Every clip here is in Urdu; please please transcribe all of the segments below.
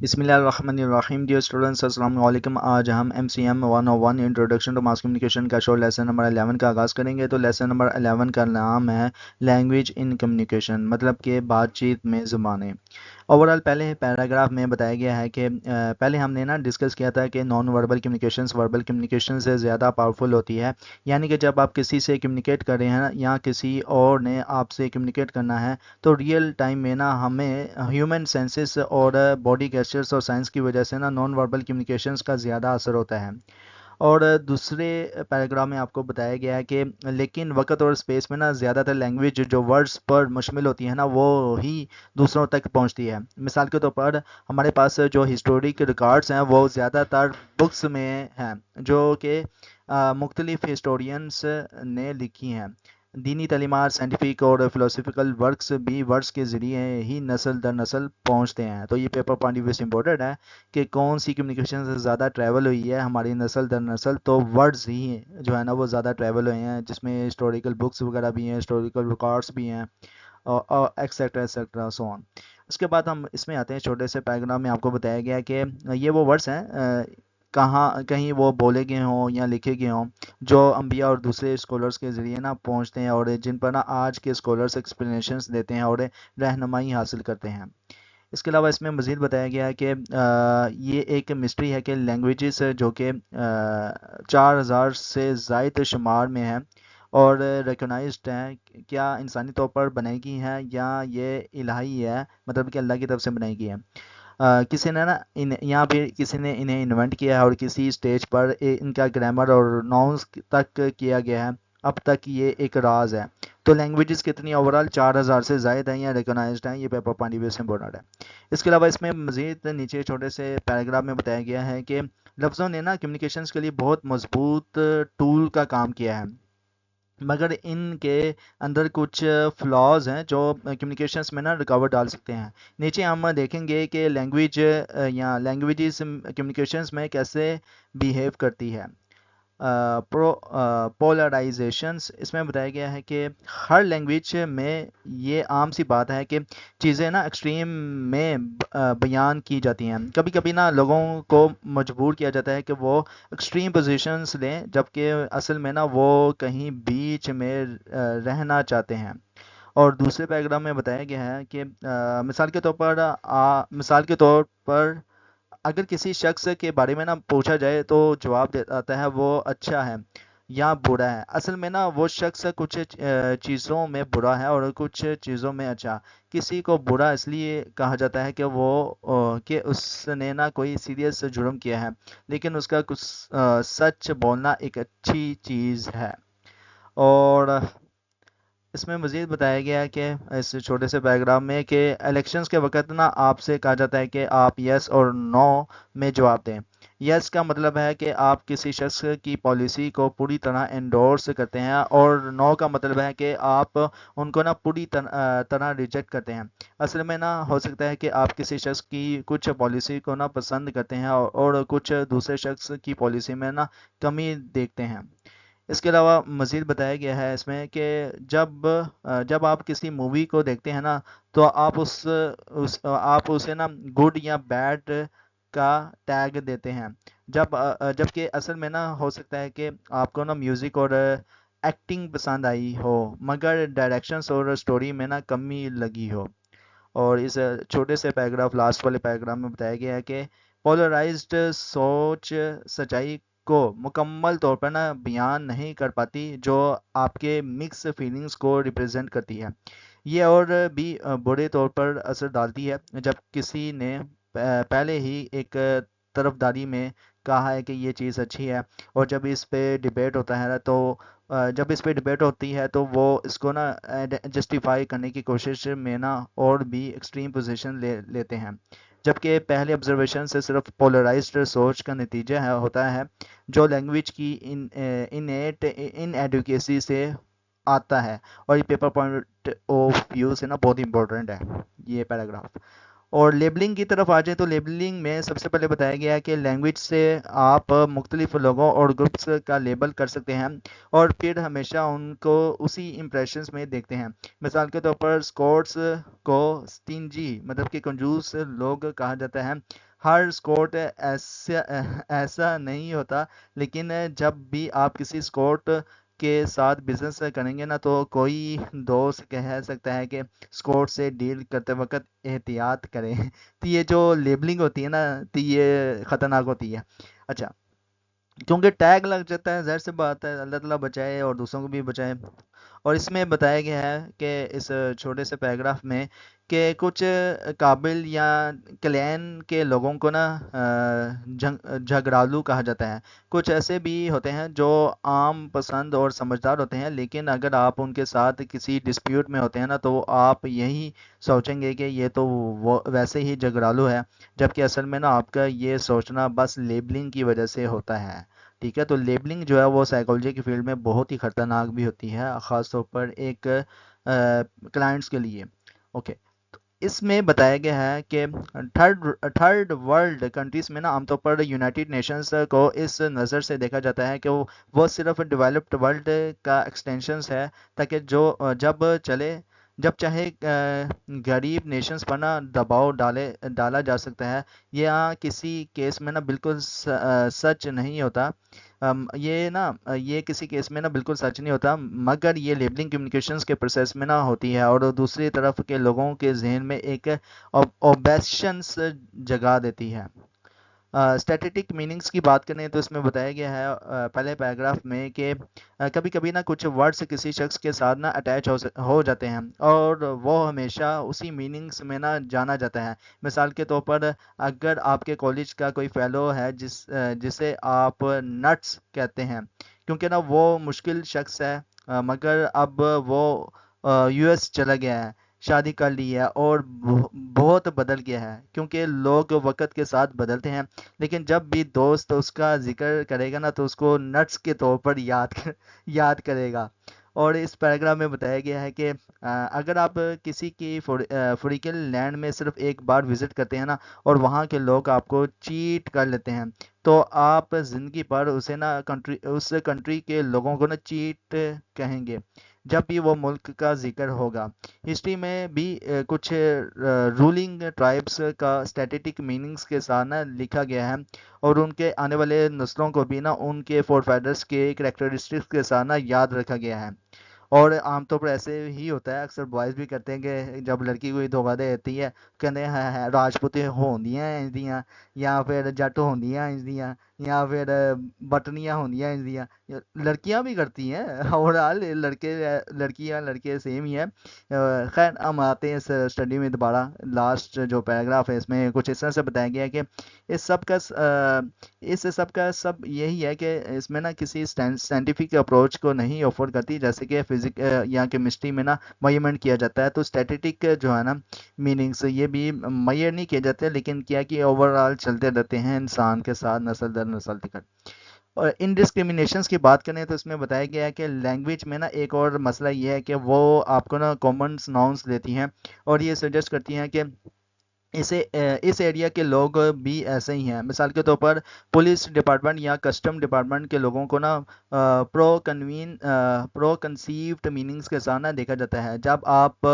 بسم اللہ الرحمن الرحیم ڈیئر اسٹوڈنٹس، السلام علیکم۔ آج ہم MCM 101 introduction to mass communication کا شو لیسن نمبر 11 کا آغاز کریں گے۔ تو لیسن نمبر 11 کا نام ہے لینگویج ان کمیونیکیشن، مطلب کہ بات چیت میں زبانیں۔ اوورال پہلے پیراگراف میں بتایا گیا ہے کہ پہلے ہم نے ڈسکس کیا تھا کہ non verbal communications verbal communication سے زیادہ پاورفل ہوتی ہے، یعنی کہ جب آپ کسی سے کمیونیکیٹ کر رہے ہیں یا کسی اور نے آپ سے کمیونیکیٹ کرنا ہے تو ریئل ٹائم میں ہمیں ہیومن سینسز اور باڈی گیسچرز اور سائنس کی وجہ سے نان وربل کمیونیکیشنز کا زیادہ اثر ہوتا ہے۔ اور دوسرے پیراگراف میں آپ کو بتایا گیا ہے کہ لیکن وقت اور اسپیس میں زیادہ تر لینگویج جو ورڈز پر مشتمل ہوتی ہے وہ ہی دوسروں تک پہنچتی ہے۔ مثال کے طور پر ہمارے پاس جو ہسٹورک ریکارڈز ہیں وہ زیادہ تر بکس میں ہیں جو کہ مختلف ہسٹورینس نے لکھی ہیں۔ دینی تعلیمات، سائنٹیفک اور فلسفیکل ورکس بھی ورڈز کے ذریعے ہی نسل در نسل پہنچتے ہیں۔ تو یہ پیپر پوائنٹ آف ویو سے امپورٹنٹ ہے کہ کون سی کمیونیکیشن سے زیادہ ٹریول ہوئی ہے ہماری نسل در نسل، تو ورڈز ہی جو ہے وہ زیادہ ٹریول ہوئے ہیں، جس میں ہسٹوریکل بکس وغیرہ بھی ہیں، ہسٹوریکل ریکارڈس بھی ہیں، اور ایکسیٹرا ایکسیٹرا سو آن۔ اس کے بعد ہم اس میں آتے ہیں چھوٹے سے پیراگراف میں آپ کو بتایا گیا کہ یہ وہ ورڈز ہیں کہیں وہ بولے گئے ہوں یا لکھے گئے ہوں جو انبیاء اور دوسرے اسکالرس کے ذریعے پہنچتے ہیں اور جن پر آج کے اسکالرس ایکسپلینیشنز دیتے ہیں اور رہنمائی حاصل کرتے ہیں۔ اس کے علاوہ اس میں مزید بتایا گیا ہے کہ یہ ایک مسٹری ہے کہ لینگویجز جو کہ 4000 سے زائد شمار میں ہیں اور ریکگنائزڈ ہیں، کیا انسانی طور پر بنائی گئی ہیں یا یہ الہی ہے، مطلب کہ اللہ کی طرف سے بنائی گئی ہے۔ کسی نے یہاں پہ کسی نے انہیں انوینٹ کیا ہے اور کسی اسٹیج پر ان کا گرامر اور ناؤنس تک کیا گیا ہے، اب تک یہ ایک راز ہے۔ تو لینگویجز کتنی اوورال 4000 سے زائد ہیں یا ریکگنائزڈ ہیں، یہ پیپر پوائنٹ آف ویو سے امپورٹنٹ ہے۔ اس کے علاوہ اس میں مزید نیچے چھوٹے سے پیراگراف میں بتایا گیا ہے کہ لفظوں نے کمیونیکیشنز کے لیے بہت مضبوط ٹول کا کام کیا ہے، مگر ان کے اندر کچھ فلاز ہیں جو کمیونیکیشنز میں رکاوٹ ڈال سکتے ہیں۔ نیچے ہم دیکھیں گے کہ لینگویج یا لینگویجز کمیونیکیشنز میں کیسے بیہیو کرتی ہے۔ پولرائزیشنز اس میں بتایا گیا ہے کہ ہر لینگویج میں یہ عام سی بات ہے کہ چیزیں ایکسٹریم میں بیان کی جاتی ہیں۔ کبھی کبھی لوگوں کو مجبور کیا جاتا ہے کہ وہ ایکسٹریم پوزیشنز لیں، جبکہ اصل میں وہ کہیں بیچ میں رہنا چاہتے ہیں۔ اور دوسرے پیراگراف میں بتایا گیا ہے کہ مثال کے طور پر اگر کسی شخص کے بارے میں پوچھا جائے تو جواب آتا ہے وہ اچھا ہے یا برا ہے۔ اصل میں وہ شخص کچھ چیزوں میں برا ہے اور کچھ چیزوں میں اچھا۔ کسی کو برا اس لیے کہا جاتا ہے کہ اس نے کوئی سیریس جرم کیا ہے، لیکن اس کا کچھ سچ بولنا ایک اچھی چیز ہے۔ اور اس میں مزید بتایا گیا ہے کہ اس چھوٹے سے پیراگراف میں کہ الیکشنز کے وقت آپ سے کہا جاتا ہے کہ آپ یس اور نو میں جواب دیں۔ یس کا مطلب ہے کہ آپ کسی شخص کی پالیسی کو پوری طرح انڈورس کرتے ہیں، اور نو کا مطلب ہے کہ آپ ان کو پوری طرح ریجیکٹ کرتے ہیں۔ اصل میں ہو سکتا ہے کہ آپ کسی شخص کی کچھ پالیسی کو پسند کرتے ہیں اور کچھ دوسرے شخص کی پالیسی میں کمی دیکھتے ہیں۔ اس کے علاوہ مزید بتایا گیا ہے اس میں کہ جب آپ کسی مووی کو دیکھتے ہیں تو آپ اسے گڈ یا بیڈ کا ٹیگ دیتے ہیں، جبکہ اصل میں ہو سکتا ہے کہ آپ کو میوزک اور ایکٹنگ پسند آئی ہو مگر ڈائریکشنز اور سٹوری میں کمی لگی ہو۔ اور اس چھوٹے سے پیراگراف لاسٹ والے پیراگراف میں بتایا گیا ہے کہ پولرائزڈ سوچ سچائی کو مکمل طور پر بیان نہیں کر پاتی، جو آپ کے مکس فیلنگز کو ریپرزینٹ کرتی ہے۔ یہ اور بھی برے طور پر اثر ڈالتی ہے جب کسی نے پہلے ہی ایک طرفداری میں کہا ہے کہ یہ چیز اچھی ہے، اور جب اس پہ ڈیبیٹ ہوتی ہے تو وہ اس کو جسٹیفائی کرنے کی کوشش میں اور بھی ایکسٹریم پوزیشن لیتے ہیں، جبکہ پہلے آبزرویشن سے صرف پولرائزڈ سوچ کا نتیجہ ہوتا ہے جو لینگویج کی ان ایڈوکیسی سے آتا ہے۔ اور یہ پیپر پوائنٹ آف ویو سے بہت امپورٹنٹ ہے یہ پیراگراف۔ اور لیبلنگ کی طرف آ جائیں تو لیبلنگ میں سب سے پہلے بتایا گیا ہے کہ لینگویج سے آپ مختلف لوگوں اور گروپس کا لیبل کر سکتے ہیں اور پھر ہمیشہ ان کو اسی امپریشنز میں دیکھتے ہیں۔ مثال کے طور پر اسکاٹس کو سٹینجی مطلب کہ کنجوس لوگ کہا جاتا ہے، ہر اسکورٹ ایسا نہیں ہوتا، لیکن جب بھی آپ کسی اسکورٹ کے ساتھ بزنس کریں گے نا تو کوئی دوست کہہ سکتا ہے کہ اسکورٹ سے ڈیل کرتے وقت احتیاط کریں تو یہ جو لیبلنگ ہوتی ہے نا تو یہ خطرناک ہوتی ہے۔ اچھا، کیونکہ ٹیگ لگ جاتا ہے، ظاہر سی بات ہے، اللہ تعالیٰ بچائے اور دوسروں کو بھی بچائے۔ اور اس میں بتایا گیا ہے کہ اس چھوٹے سے پیراگراف میں کہ کچھ قابل یا کلین کے لوگوں کو نا جھگڑالو کہا جاتا ہے۔ کچھ ایسے بھی ہوتے ہیں جو عام پسند اور سمجھدار ہوتے ہیں، لیکن اگر آپ ان کے ساتھ کسی ڈسپیوٹ میں ہوتے ہیں نا تو آپ یہی سوچیں گے کہ یہ تو وہ ویسے ہی جھگڑالو ہے، جبکہ اصل میں نا آپ کا یہ سوچنا بس لیبلنگ کی وجہ سے ہوتا ہے۔ ٹھیک ہے، تو لیبلنگ جو ہے وہ سائیکالوجی کی فیلڈ میں بہت ہی خطرناک بھی ہوتی ہے، خاص طور پر ایک کلائنٹس کے لیے۔ اوکے، اس میں بتایا گیا ہے کہ تھرڈ ورلڈ کنٹریز میں نا عام طور پر یونائٹڈ نیشنز کو اس نظر سے دیکھا جاتا ہے کہ وہ صرف ڈیولپڈ ورلڈ کا ایکسٹینشنز ہے، تاکہ جب چاہے غریب نیشنز پر نا دباؤ ڈالا جا سکتا ہے۔ یہ کسی کیس میں نا بالکل سچ نہیں ہوتا۔ یہ کسی کیس میں نا بالکل سچ نہیں ہوتا، مگر یہ لیبلنگ کمیونیکیشنز کے پروسیس میں نا ہوتی ہے اور دوسری طرف کے لوگوں کے ذہن میں ایک اوبیسشنس جگا دیتی ہے۔ اسٹیٹک میننگز کی بات کریں تو اس میں بتایا گیا ہے پہلے پیراگراف میں کہ کبھی کبھی نا کچھ ورڈز کسی شخص کے ساتھ نا اٹیچ ہو جاتے ہیں اور وہ ہمیشہ اسی میننگز میں نا جانا جاتا ہے۔ مثال کے طور پر اگر آپ کے کالج کا کوئی فیلو ہے جسے آپ نٹس کہتے ہیں کیونکہ نا وہ مشکل شخص ہے، مگر اب وہ یو ایس چلا گیا ہے، شادی کر لی ہے اور بہت بدل گیا ہے، کیونکہ لوگ وقت کے ساتھ بدلتے ہیں، لیکن جب بھی دوست اس کا ذکر کرے گا نا تو اس کو نٹس کے طور پر یاد کرے گا۔ اور اس پیراگراف میں بتایا گیا ہے کہ اگر آپ کسی کی فوریکل لینڈ میں صرف ایک بار وزٹ کرتے ہیں نا اور وہاں کے لوگ آپ کو چیٹ کر لیتے ہیں تو آپ زندگی پر اسے نا اس کنٹری کے لوگوں کو نا چیٹ کہیں گے جب بھی وہ ملک کا ذکر ہوگا۔ ہسٹری میں بھی کچھ رولنگ ٹرائبس کا اسٹیٹک میننگز کے ساتھ نا لکھا گیا ہے اور ان کے آنے والے نسلوں کو بھی نا ان کے فور فائڈرس کے کریکٹرسٹکس کے ساتھ نا یاد رکھا گیا ہے۔ اور عام طور پر ایسے ہی ہوتا ہے، اکثر بوائز بھی کرتے ہیں کہ جب لڑکی کوئی دھوکہ دیتی ہے کہتے ہیں راجپوت ہوندیاں انج دیاں، یا پھر جٹ ہوندیاں انج دیاں، یا پھر بٹنیاں ہوندیاں انج دیاں۔ لڑکیاں بھی کرتی ہیں، اوور آل لڑکیاں لڑکے سیم ہی ہیں۔ خیر ہم آتے ہیں اس اسٹڈی میں دوبارہ، لاسٹ جو پیراگراف ہے اس میں کچھ اس طرح سے بتایا گیا ہے کہ اس سب کا سب یہی ہے کہ اس میں نا کسی سائنٹیفک اپروچ کو نہیں آفر کرتی، جیسے کہ فزک یا کیمسٹری میں نا میجرمنٹ کیا جاتا ہے، تو اسٹیٹک جو ہے نا میننگس یہ بھی میئر نہیں کیے جاتے، لیکن کیا کہ اوور آل چلتے رہتے ہیں انسان کے ساتھ نسل در نسل تک۔ اور ان ڈسکریمنیشنس کی بات کریں تو اس میں بتایا گیا ہے کہ لینگویج میں نا ایک اور مسئلہ یہ ہے کہ وہ آپ کو نا کامن ناؤنس دیتی ہیں اور یہ سجیسٹ کرتی ہیں کہ اس ایریا کے لوگ بھی ایسے ہی ہیں۔ مثال کے طور پر پولیس ڈپارٹمنٹ یا کسٹم ڈپارٹمنٹ کے لوگوں کو نا پرو کنسیوڈ میننگز کے ساتھ نا دیکھا جاتا ہے۔ جب آپ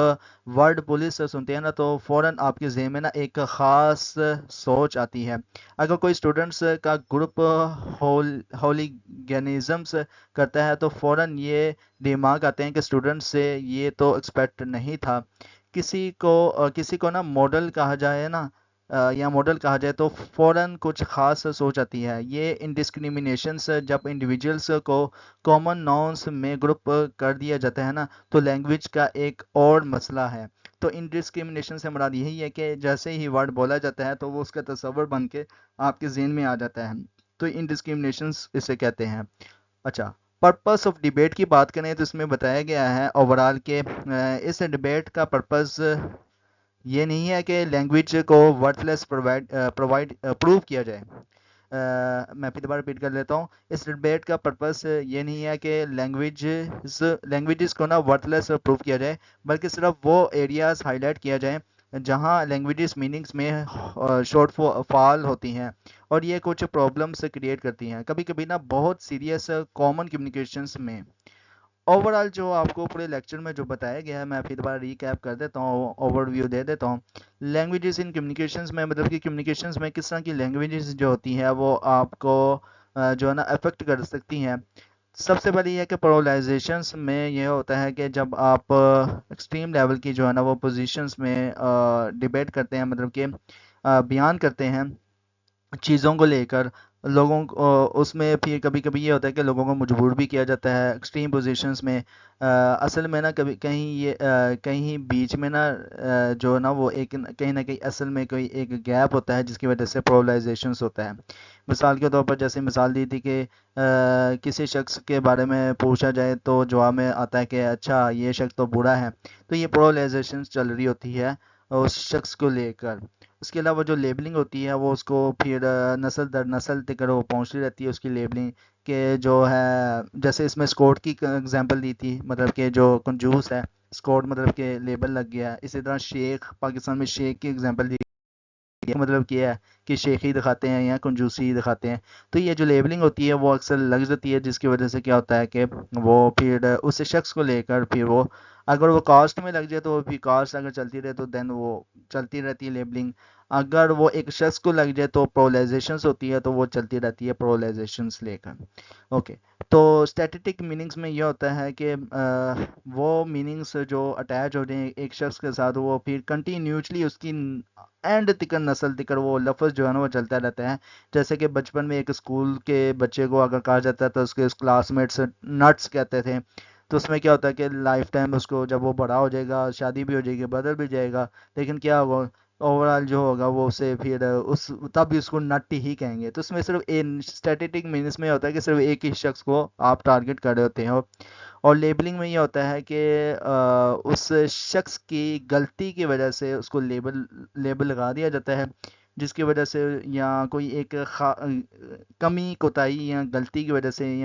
ورڈ پولیس سنتے ہیں نا تو فوراً آپ کے ذہن میں نا ایک خاص سوچ آتی ہے۔ اگر کوئی اسٹوڈنٹس کا گروپ ہولیگنزمس کرتا ہے تو فوراً یہ دماغ آتے ہیں کہ اسٹوڈنٹ سے یہ تو ایکسپیکٹ نہیں تھا۔ کسی کو نا ماڈل کہا جائے نا یا ماڈل کہا جائے تو فوراً کچھ خاص سوچ آتی ہے۔ یہ انڈسکریمنیشنس جب انڈیویجولس کو کامن ناؤنس میں گروپ کر دیا جاتا ہے نا تو لینگویج کا ایک اور مسئلہ ہے۔ تو انڈسکریمنیشن سے مراد یہی ہے کہ جیسے ہی ورڈ بولا جاتا ہے تو وہ اس کا تصور بن کے آپ کے ذہن میں آ جاتا ہے، تو انڈسکریمنیشنس اسے کہتے ہیں۔ اچھا، پرپس آف ڈیبیٹ کی بات کریں تو اس میں بتایا گیا ہے اوور آل کہ اس ڈیبیٹ کا پرپس یہ نہیں ہے کہ لینگویج کو ورتھ لیس پروو کیا جائے۔ میں پھر دوبارہ ریپیٹ کر لیتا ہوں، اس ڈیبیٹ کا پرپس یہ نہیں ہے کہ لینگویجز کو نا ورتھ لیس پروو کیا جائے، بلکہ صرف وہ ایریاز ہائی لائٹ کیا جائیں جہاں لینگویجز میننگز میں شارٹ فال ہوتی ہیں اور یہ کچھ پرابلمس کریٹ کرتی ہیں، کبھی کبھی نا بہت سیریس کامن کمیونیکیشنس میں۔ اوور آل جو آپ کو پورے لیکچر میں جو بتایا گیا ہے میں پھر دوبارہ ریکیپ کر دیتا ہوں، اوور ویو دے دیتا ہوں۔ لینگویجز ان کمیونیکیشنز میں مطلب کہ کمیونیکیشنز میں کس طرح کی لینگویجز جو ہوتی ہیں وہ آپ کو جو ہے نا افیکٹ کر سکتی ہیں۔ سب سے پہلے یہ ہے کہ پرولائزیشنس میں یہ ہوتا ہے کہ جب آپ ایکسٹریم لیول کی جو ہے نا وہ پوزیشنز میں ڈیبیٹ کرتے ہیں، مطلب کہ بیان کرتے ہیں چیزوں کو لے کر، لوگوں کو اس میں پھر کبھی کبھی یہ ہوتا ہے کہ لوگوں کو مجبور بھی کیا جاتا ہے ایکسٹریم پوزیشنز میں۔ اصل میں نا کبھی کہیں یہ کہیں بیچ میں نا جو نا وہ ایک کہیں نہ کہیں اصل میں کوئی ایک گیپ ہوتا ہے جس کی وجہ سے پرولائزیشنز ہوتا ہے۔ مثال کے طور پر جیسے مثال دی تھی کہ کسی شخص کے بارے میں پوچھا جائے تو جواب میں آتا ہے کہ اچھا یہ شخص تو برا ہے، تو یہ پرولائزیشنز چل رہی ہوتی ہے اس شخص کو لے کر۔ اس کے علاوہ جو لیبلنگ ہوتی ہے وہ اس کو پھر نسل در نسل تک وہ پہنچتی رہتی ہے، اس کی لیبلنگ کہ جو ہے جیسے اس میں اسکوٹ کی اگزامپل دی تھی، مطلب کہ جو کنجوس ہے اسکوٹ مطلب کہ لیبل لگ گیا ہے۔ اسی طرح شیخ، پاکستان میں شیخ کی اگزامپل دی، مطلب کیا ہے کہ شیخی دکھاتے ہیں یا کنجوسی دکھاتے ہیں۔ تو یہ جو لیبلنگ ہوتی ہے وہ اکثر لگ جاتی ہے، جس کی وجہ سے کیا ہوتا ہے کہ وہ پھر اس شخص کو لے کر پھر وہ اگر وہ کاسٹ میں لگ جائے تو پھر کاسٹ اگر چلتی رہے تو دین وہ چلتی رہتی ہے لیبلنگ۔ اگر وہ ایک شخص کو لگ جائے تو پرولائزیشنس ہوتی ہے تو وہ چلتی رہتی ہے پرولائزیشنس لے کر۔ اوکے، تو اسٹیٹسٹک میننگس میں یہ ہوتا ہے کہ وہ میننگس جو اٹیچ ہو جائیں ایک شخص کے ساتھ وہ پھر کنٹینیوسلی اس کی اینڈ تکر نسل تکر وہ لفظ جو ہے نا وہ چلتا رہتا ہے۔ جیسے کہ بچپن میں ایک اسکول کے بچے کو اگر کہا جاتا ہے تو اس کے کلاس میٹس نٹس کہتے تھے، تو اس میں کیا ہوتا ہے کہ لائف ٹائم اس کو جب وہ بڑا ہو جائے گا، شادی بھی ہو جائے گی، بدل بھی جائے گا، لیکن کیا ہوگا اوور آل جو ہوگا وہ اسے پھر اس تب بھی اس کو نٹ ہی کہیں گے۔ تو اس میں صرف اسٹیٹسٹک مینس میں ہوتا ہے کہ صرف ایک ہی شخص کو آپ ٹارگٹ کر رہے ہوتے ہو۔ اور لیبلنگ میں یہ ہوتا ہے کہ اس شخص کی غلطی کی وجہ سے اس کو لیبل لگا دیا جاتا ہے، جس کی وجہ سے یا کوئی ایک کمی کوتاہی یا غلطی کی وجہ سے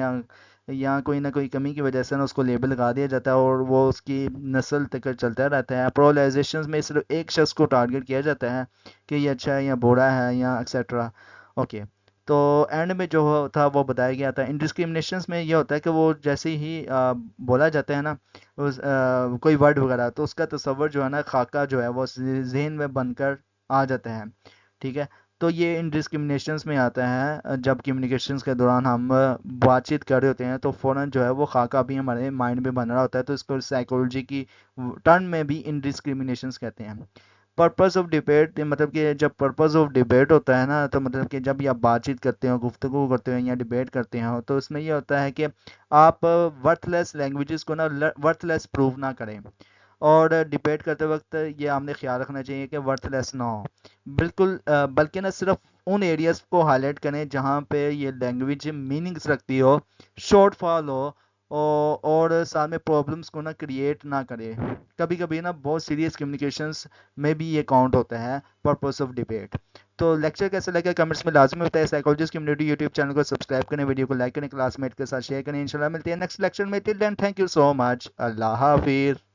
یا کوئی نہ کوئی کمی کی وجہ سے نا اس کو لیبل لگا دیا جاتا ہے اور وہ اس کی نسل تک چلتا رہتا ہے۔ پرولائزیشنز میں صرف ایک شخص کو ٹارگٹ کیا جاتا ہے کہ یہ اچھا ہے یا برا ہے یا ایکسیٹرا۔ اوکے، تو اینڈ میں جو تھا وہ بتایا گیا تھا۔ انڈسکریمنیشنز میں یہ ہوتا ہے کہ وہ جیسے ہی بولا جاتا ہے نا کوئی ورڈ وغیرہ، تو اس کا تصور جو ہے نا خاکہ جو ہے وہ ذہن میں بن کر آ جاتا ہے، ٹھیک ہے۔ تو یہ انڈسکریمنیشنز میں آتا ہے جب کمیونیکیشنز کے دوران ہم بات چیت کر رہے ہوتے ہیں تو فوراً جو ہے وہ خاکہ بھی ہمارے مائنڈ میں بن رہا ہوتا ہے، تو اس کو سائیکولوجی کی ٹرم میں بھی انڈسکریمنیشنز کہتے ہیں۔ پرپز آف ڈیبیٹ مطلب کہ جب پرپز آف ڈیبیٹ ہوتا ہے نا تو مطلب کہ جب آپ بات چیت کرتے ہو، گفتگو کرتے ہو یا ڈیبیٹ کرتے ہو، تو اس میں یہ ہوتا ہے کہ آپ ورتھ لیس لینگویجز کو نا ورتھ لیس پروو نہ کریں، اور ڈیبیٹ کرتے وقت یہ ہم نے خیال رکھنا چاہیے کہ ورتھ لیس نہ ہو بالکل، بلکہ نہ صرف ان ایریاز کو ہائی لائٹ کریں جہاں پہ یہ لینگویج میننگس رکھتی ہو، شارٹ فال ہو اور ساتھ میں پرابلمس کو نا کریٹ نہ کرے۔ کبھی کبھی نا بہت سیریس کمیونیکیشنس میں بھی یہ کاؤنٹ ہوتا ہے پرپس آف ڈیبیٹ۔ تو لیکچر کیسے لگے کمنٹس میں لازمی ہوتا ہے۔ سائیکالوجسٹ کمیونٹی یوٹیوب چینل کو سبسکرائب کریں، ویڈیو کو لائک کریں، کلاس میٹ کے ساتھ شیئر کریں۔ انشاءاللہ ملتے ہیں نیکسٹ لیکچر میں، ٹل دین تھینک یو سو مچ، اللہ حافظ۔